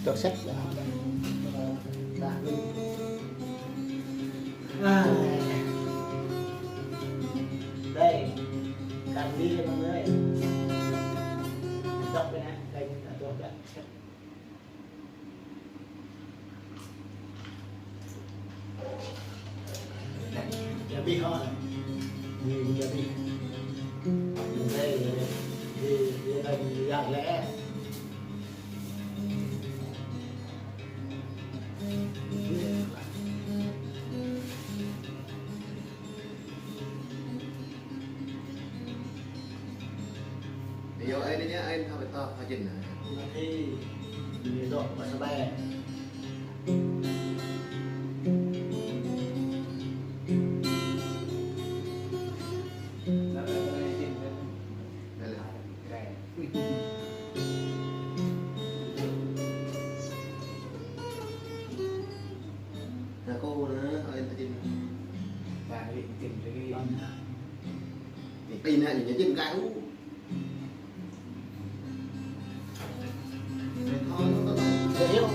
đọc sách là đây cầm đi mọi người dọc bên này kênh là tôi đã giờ bị ho nhiều giờ bị đây thì thành dạng lẽ điều ấy đấy nhá, anh phải to phải chỉnh thì nhiều độ và nó bay là cô nữa, anh phải chỉnh và định tìm cái tin này những chỉnh cái dễ hiểu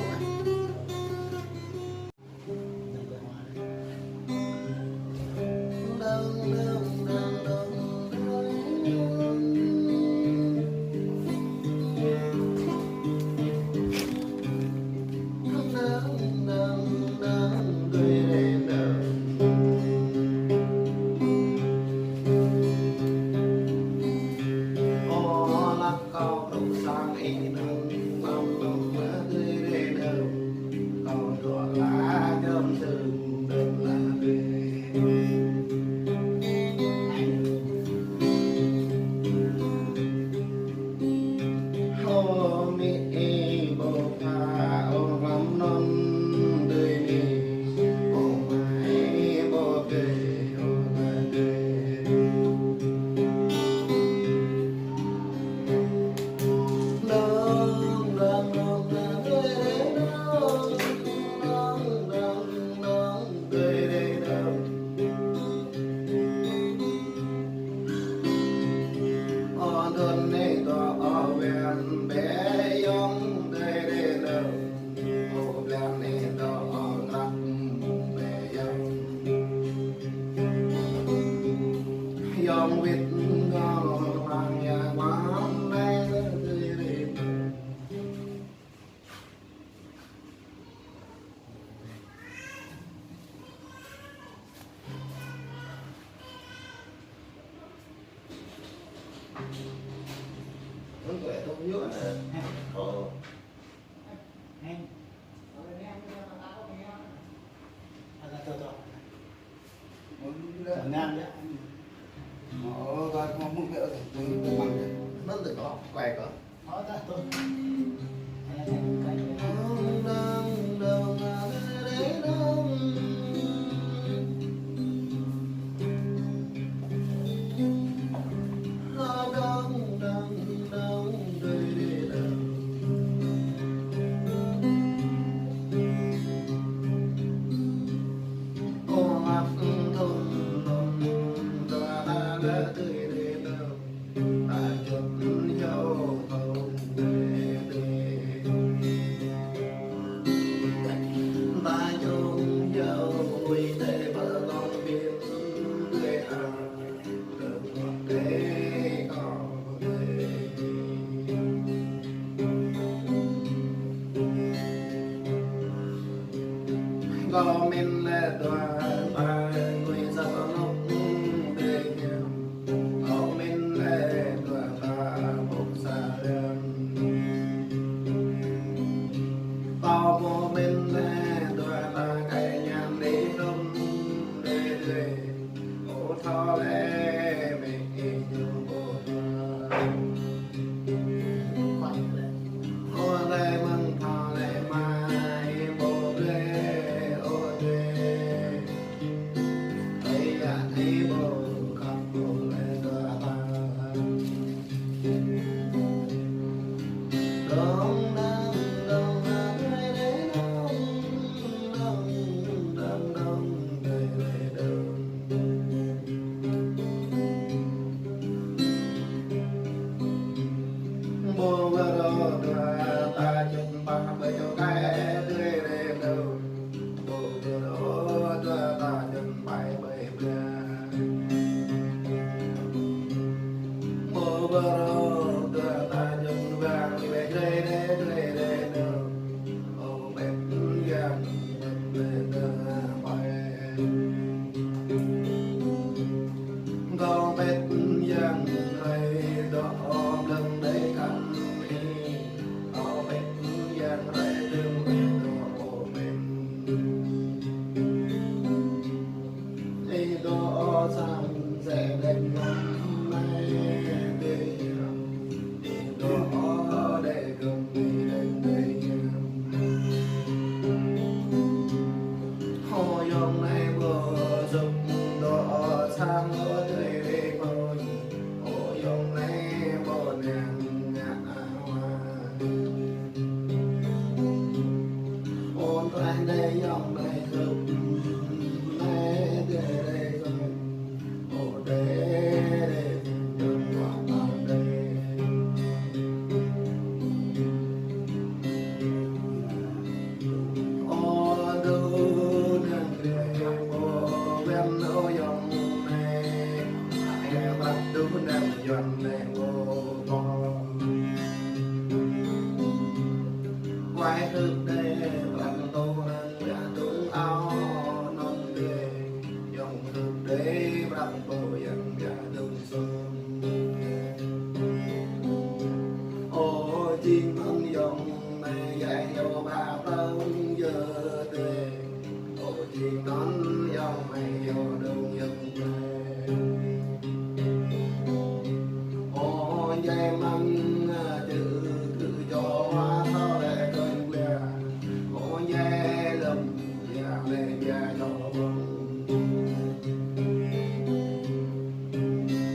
dòng Việt hoàng nhà quán đây không phải không nhớ nè Nam đấy rồi không muốn vợ từ bằng nó từ có quay có đó ta tôi có mình tòa ba người sao ngốc để có mình tòa ba một xa đơn bao vô mình tòa ba cái nhằm đi đông để ô thọ lẽ mình yêu cô ô lẽ mừng thọ lẽ mai bộ lẽ ô lẽ ấy bộ khắp bộ lẽ tòa ba đông đông đông đông đông đông đông đông đông sang sẽ đến mai để đó để cùng đi đến đây hồ yong này vừa giúp đó sang ở đây để con hồ yong này bỏ nàng ngã hoa ôn lại đây yong này giúp này để đây con hồ để đừng qua bao đây ô đu nàng để ô bên ô yong này em bắt đu nàng yong này ô con quay thức đây bằng tô nàng đã tung áo non đề dòng thức đây bằng tô yang đã tung sương ô chim ân dòng này dạy vô bà tông giờ đề ô chim nón dòng này vô đường dân đề ô dây măng chữ cứ cho hoa thao để cơn quê ô dây lầm nhà lên nhà cho bông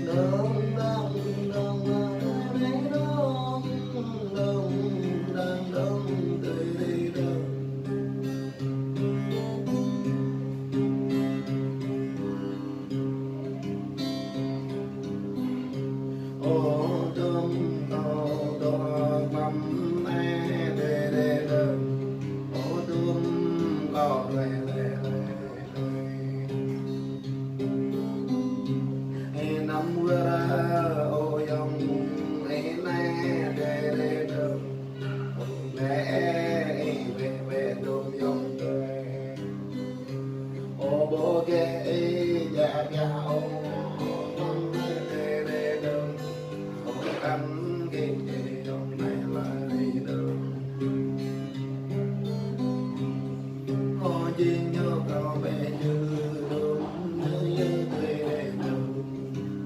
đông đông đông đông đông đông đông đông tươi đi đông ô đông to to mắm mẹ để đông ô đông có lệ năm vừa ô yong nè để đông mẹ về đông yong ô bố ghé già già ô để đông ô cắn cái đông này là đi đông ô chỉ nhớ cao về như đông như quê để đông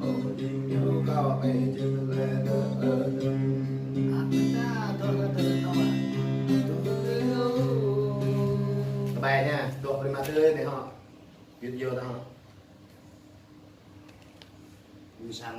ô chỉ nhớ cao về như lệ đông bài nha, độ đi mà tươi này họ video đó